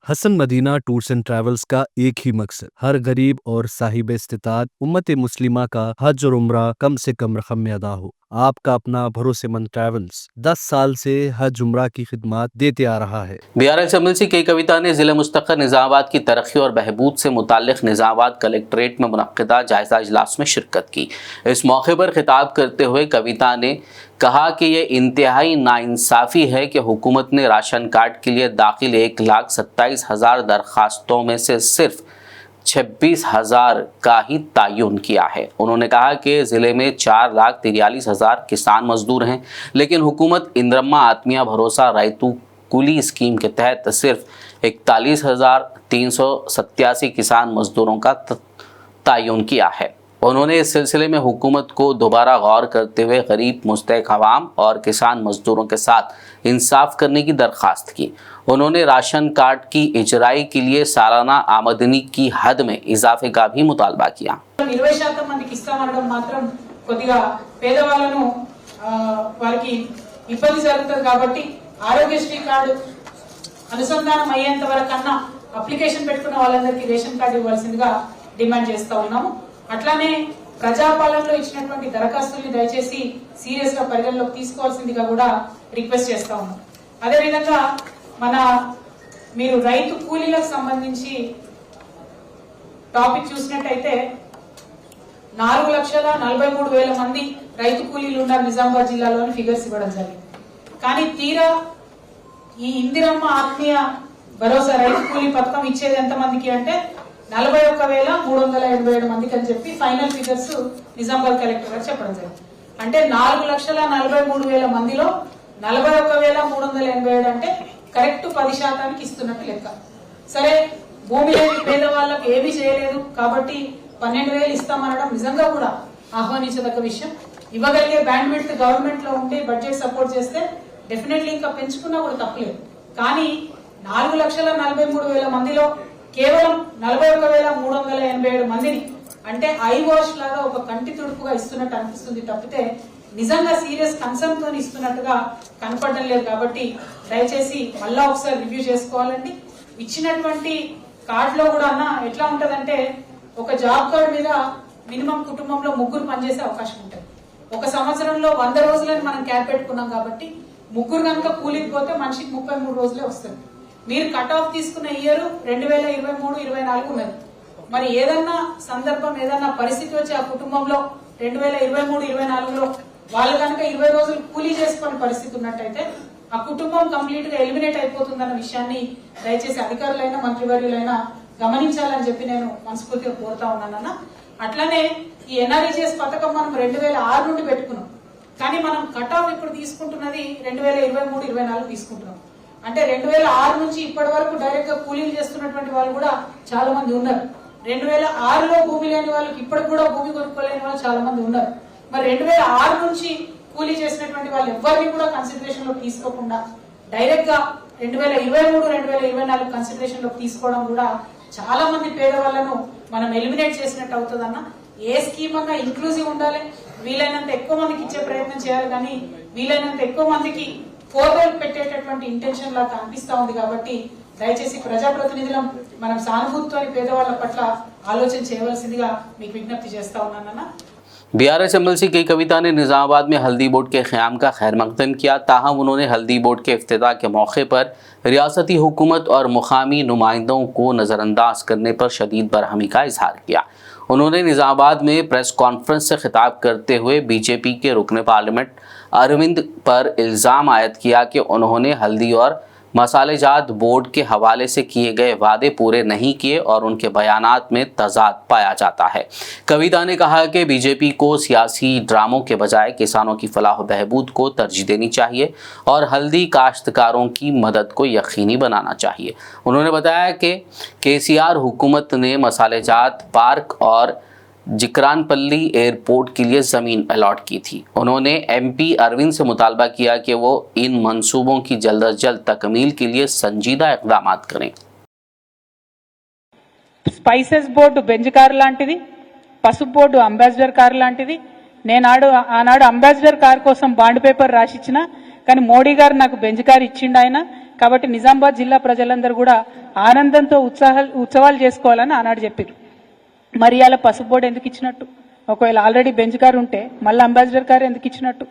Hasan Madina tours and travels का एक ही मकसद हर गरीब और साहिब इस्तिताअत उम्मत मुस्लिमा का हज और उम्रा कम से कम रकम में अदा हो। आपका अपना भरोसेमंद ट्रैवल्स 10 साल से हज उम्रा की खिदमत देते आ रहा है। BRSMLC की कविता ने जिले मुस्तक़र निज़ामाबाद की तरक्की और बहबूद से मुताल्लिक़ निज़ामाबाद कलेक्ट्रेट में मुनक़्क़दा जायज़ा इजलास में शिरकत की। इस मौके पर खिताब करते हुए कविता ने कहा कि ये इंतहाई नाइंसाफ़ी है कि हुकूमत ने राशन कार्ड के लिए दाखिल 1,27,000 दरख्वास्तों में से सिर्फ 26,000 का ही तयन किया है। उन्होंने कहा कि ज़िले में 4,43,000 किसान मजदूर हैं, लेकिन हुकूमत इंद्रम्मा आत्मीय भरोसा रैतू कूली स्कीम के तहत सिर्फ 41,387 किसान मजदूरों का तयन किया है। उन्होंने इस सिलसिले में हुकूमत को दोबारा गौर करते हुए गरीब मुस्तहक़ अवाम और किसान मजदूरों के साथ इंसाफ करने की दरख्वास्त की। उन्होंने राशन कार्ड की इजराई के लिए सालाना आमदनी की हद में इजाफे का भी मुतालबा किया। 20% మందికి ఇస్తామనడం మాత్రం కొద్దిగా పేదవాళ్ళను వారికి ఇబ్బంది జరుగుతుంది కాబట్టి ఆరోగ్యశ్రీ కార్డు అనుసంధానం అయ్యేంత వరకు అన్న అప్లికేషన్ పెట్టుకున్న వాళ్ళందరికీ రేషన్ కార్డు ఇవ్వాల్సిందిగా డిమాండ్ చేస్తా ఉన్నాము। అట్లానే ప్రజాపాలనలో ఇచ్చినటువంటి దరఖాస్తుల్ని దయచేసి సీరియస్ గా పరిగణలోకి తీసుకోవాల్సిందిగా కూడా రిక్వెస్ట్ చేస్తా ఉన్నాం। అదే విధంగా మన మీరు రైతు కూలీలకు సంబంధించి టాపిక్ చూసినట్టయితే 4,43,000 మంది రైతు కూలీలు ఉన్నారు నిజామాబాద్ జిల్లాలోని ఫిగర్స్ ఇవ్వడం జరిగింది। కానీ తీరా ఈ ఇందిరమ్మ ఆత్మీయ భరోసా రైతు కూలీ పథకం ఇచ్చేది ఎంత మందికి అంటే 41,387 మందికి అని చెప్పి ఫైనల్ ఫిగర్స్ నిజామాబాద్ కలెక్టర్ గారు చెప్పడం జరిగింది। అంటే 4,43,000 మందిలో 41,387 అంటే కరెక్ట్ 10% ఇస్తున్నట్టు లెక్క। సరే భూమి లేని పేదవాళ్ళకి ఏమీ చేయలేదు కాబట్టి 12,000 ఇస్తామనడం నిజంగా కూడా ఆహ్వానించదగ్గ విషయం। ఇవ్వగలిగే బ్యాండ్ విడ్త్ గవర్నమెంట్ లో ఉంటే బడ్జెట్ సపోర్ట్ చేస్తే డెఫినెట్లీ ఇంకా పెంచుకున్నా కూడా తప్పలేదు। కానీ 4,43,000 మందిలో కేవలం 41,387 మందిని అంటే ఐ వాష్ లాగా ఒక కంటి తుడుపుగా ఇస్తున్నట్టు అనిపిస్తుంది తప్పితే నిజంగా సీరియస్ కన్సర్న్ తో ఇస్తున్నట్టుగా కనపడడం లేదు। కాబట్టి దయచేసి మళ్ళా ఒకసారి రివ్యూ చేసుకోవాలండి। ఇచ్చినటువంటి కార్డ్ లో కూడా అన్న ఎట్లా ఉంటదంటే ఒక జాబ్ కార్డ్ మీద మినిమం కుటుంబంలో 3 పనిచేసే అవకాశం ఉంటుంది। ఒక సంవత్సరంలో 100 రోజులని మనం క్యాప్ పెట్టుకున్నాం కాబట్టి 3 కనుక కూలికి పోతే మనిషికి 33 రోజులే వస్తుంది। మీరు కట్ ఆఫ్ తీసుకున్న ఇయర్ 2023-24 ఉన్నది। మరి ఏదన్నా సందర్భం ఏదన్నా పరిస్థితి వచ్చి ఆ కుటుంబంలో 2023-24లో వాళ్ళు కనుక 20 రోజులు కూలీ చేసుకునే పరిస్థితి ఉన్నట్టయితే ఆ కుటుంబం కంప్లీట్ గా ఎలిమినేట్ అయిపోతుందన్న విషయాన్ని దయచేసి అధికారులైనా మంత్రివర్యులైనా గమనించాలని చెప్పి నేను మనస్ఫూర్తిగా కోరుతా ఉన్నానన్న। అట్లానే ఈ ఎన్ఆర్ఈజీఎస్ పథకం మనం 2006 నుండి పెట్టుకున్నాం, కానీ మనం కట్ ఆఫ్ ఇప్పుడు తీసుకుంటున్నది 2023-24 తీసుకుంటున్నాం। అంటే 2006 నుంచి ఇప్పటి వరకు డైరెక్ట్ గా కూలీలు చేస్తున్నటువంటి వాళ్ళు కూడా చాలా మంది ఉన్నారు। 2006లో భూమి లేని వాళ్ళకి ఇప్పటికి కూడా భూమి కొనుక్కోలేని వాళ్ళు చాలా మంది ఉన్నారు। మరి 2006 నుంచి కూలీ చేసినటువంటి వాళ్ళు ఎవరిని కూడా కన్సిడరేషన్ లో తీసుకోకుండా డైరెక్ట్ గా 2023-2024 కన్సిడరేషన్ లో తీసుకోవడం కూడా చాలా మంది పేదవాళ్లను మనం ఎలిమినేట్ చేసినట్టు అవుతుందన్న। ఏ స్కీమ్ అన్నా ఇంక్లూజివ్ ఉండాలి, వీలైనంత ఎక్కువ మందికి ఇచ్చే ప్రయత్నం చేయాలి, కానీ వీలైనంత ఎక్కువ మందికి ఫోర్వెల్ పెట్టేటటువంటి ఇంటెన్షన్ లాగా అనిపిస్తా ఉంది। కాబట్టి దయచేసి ప్రజాప్రతినిధులం మనం సానుభూతితోని పేదవాళ్ల పట్ల ఆలోచన చేయవలసిందిగా మీకు విజ్ఞప్తి చేస్తా ఉన్నానన్న। BRSMLC की कविता ने निज़ामाबाद में हल्दी बोर्ड के क़याम का खैर मक़दम किया। ताहम उन्होंने हल्दी बोर्ड के इफ्तिताह के मौके पर रियासती हुकूमत और मुकामी नुमाइंदों को नज़रअंदाज करने पर शदीद बरहमी का इजहार किया। उन्होंने निज़ामाबाद में प्रेस कॉन्फ्रेंस से खिताब करते हुए बीजेपी के रुकन पार्लियामेंट अरविंद पर इल्ज़ाम आयद किया कि उन्होंने हल्दी और मसालेजात बोर्ड के हवाले से किए गए वादे पूरे नहीं किए और उनके बयानात में तजाद पाया जाता है। कविता ने कहा कि बीजेपी को सियासी ड्रामों के बजाय किसानों की फलाह व बहबूद को तरजीह देनी चाहिए और हल्दी काश्तकारों की मदद को यकीनी बनाना चाहिए। उन्होंने बताया कि KCR हुकूमत ने मसालेजात पार्क और जिक्रानपल्ली एयरपोर्ट के लिए ज़मीन अलॉट की थी। उन्होंने MP अरविंद से मुतालबा किया कि वो इन मंसूबों की जल्द अज जल्द तकमील के लिए संजीदा इक़दाम करें। స్పైసెస్ బోర్డు బెంజ్ కార్ లాంటిది, పసుపు బోర్డు అంబాసిడర్ కార్ లాంటిది। నేను ఆనాడు అంబాసిడర్ కార్ కోసం బాండ్ పేపర్ రాసిచ్చిన, కానీ మోడీ గారు నాకు బెంజ్ కార్ ఇచ్చిండు ఆయన। కాబట్టి నిజామాబాద్ జిల్లా ప్రజలందరూ కూడా ఆనందంతో ఉత్సవాలు చేసుకోవాలని ఆనాడు చెప్పారు. మరి అలా పసుపు బోర్డు ఎందుకు ఇచ్చినట్టు? ఒకవేళ ఆల్రెడీ బెంచ్ కారు ఉంటే మళ్ళీ అంబాసిడర్ కారు ఎందుకు ఇచ్చినట్టు?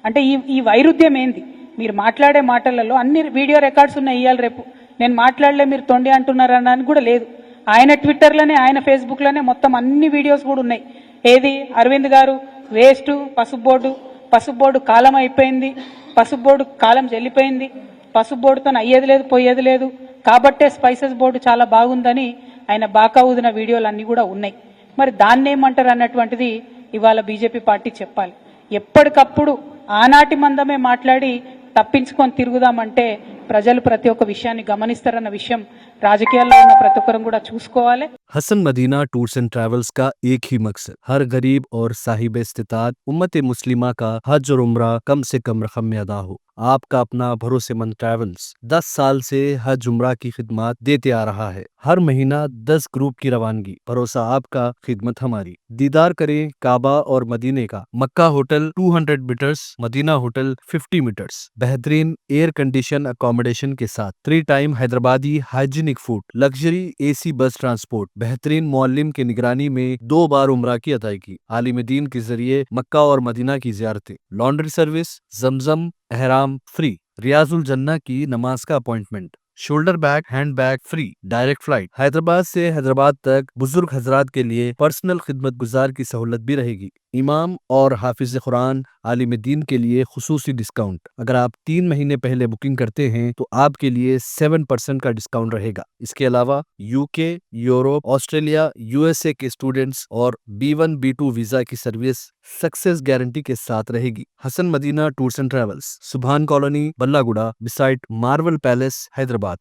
అంటే ఈ వైరుధ్యం ఏంది? మీరు మాట్లాడే మాటలలో అన్ని వీడియో రికార్డ్స్ ఉన్నాయి. ఇవాళ రేపు నేను మాట్లాడలే మీరు తొండి అంటున్నారని కూడా లేదు. ఆయన ట్విట్టర్లోనే ఆయన ఫేస్బుక్లోనే మొత్తం అన్ని వీడియోస్ కూడా ఉన్నాయి. ఏది అరవింద్ గారు వేస్ట్, పసుపు బోర్డు కాలం అయిపోయింది, పసుపు బోర్డు కాలం చెల్లిపోయింది, పసుపు బోర్డుతో అయ్యేది లేదు పోయేది లేదు, కాబట్టే స్పైసెస్ బోర్డు చాలా బాగుందని ఆయన బాకా ఊదిన వీడియోలు అన్నీ కూడా ఉన్నాయి. మరి దాన్ని ఏమంటారు అన్నటువంటిది ఇవాళ బీజేపీ పార్టీ చెప్పాలి. ఎప్పటికప్పుడు ఆనాటి మందమే మాట్లాడి తప్పించుకొని తిరుగుదామంటే ప్రజలు ప్రతి ఒక్క విషయాన్ని గమనిస్తారన్న విషయం రాజకీయాల్లో ఉన్న ప్రతి ఒక్కరం కూడా చూసుకోవాలి. Hasan Madina tours and travels का एक ही मकसद, हर गरीब और साहिब इस्तिताअत उम्मत मुस्लिमा का हज और उम्रा कम से कम रकम में अदा हो। आपका अपना भरोसेमंद ट्रैवल्स 10 साल से हज उम्रा की खिदमत देते आ रहा है। हर महीना 10 ग्रुप की रवानगी, भरोसा आपका, खिदमत हमारी। दीदार करें काबा और मदीने का। Mecca hotel 200 metres, Medina hotel 50 metres, बेहतरीन एयर कंडीशन अकोमोडेशन के साथ 3 time Hyderabadi hygienic food, luxury AC bus transport, बेहतरीन मौल्लिम की निगरानी में 2 बार उम्रा की अदायगी, आलिम दीन के जरिए मक्का और मदीना की जियारतें, लॉन्ड्री सर्विस, जमजम एहराम फ्री, रियाजुल जन्ना की नमाज का appointment, shoulder bag hand bag free, direct flight, Hyderabad से हैदराबाद तक बुजुर्ग हजरात के लिए पर्सनल खिदमत गुजार की सहूलत भी रहेगी। इमाम और हाफिज कुरान आलिम दीन के लिए खुसूसी डिस्काउंट। अगर आप 3 महीने पहले बुकिंग करते हैं तो आपके लिए 7% का डिस्काउंट रहेगा। इसके अलावा यूके, यूरोप, ऑस्ट्रेलिया, यूएसए के स्टूडेंट्स और B1 B2 वीजा की सर्विस सक्सेस गारंटी के साथ रहेगी। Hasan Madina tours and travels, Subhan colony, Ballaguda, beside Marvel Palace, Hyderabad.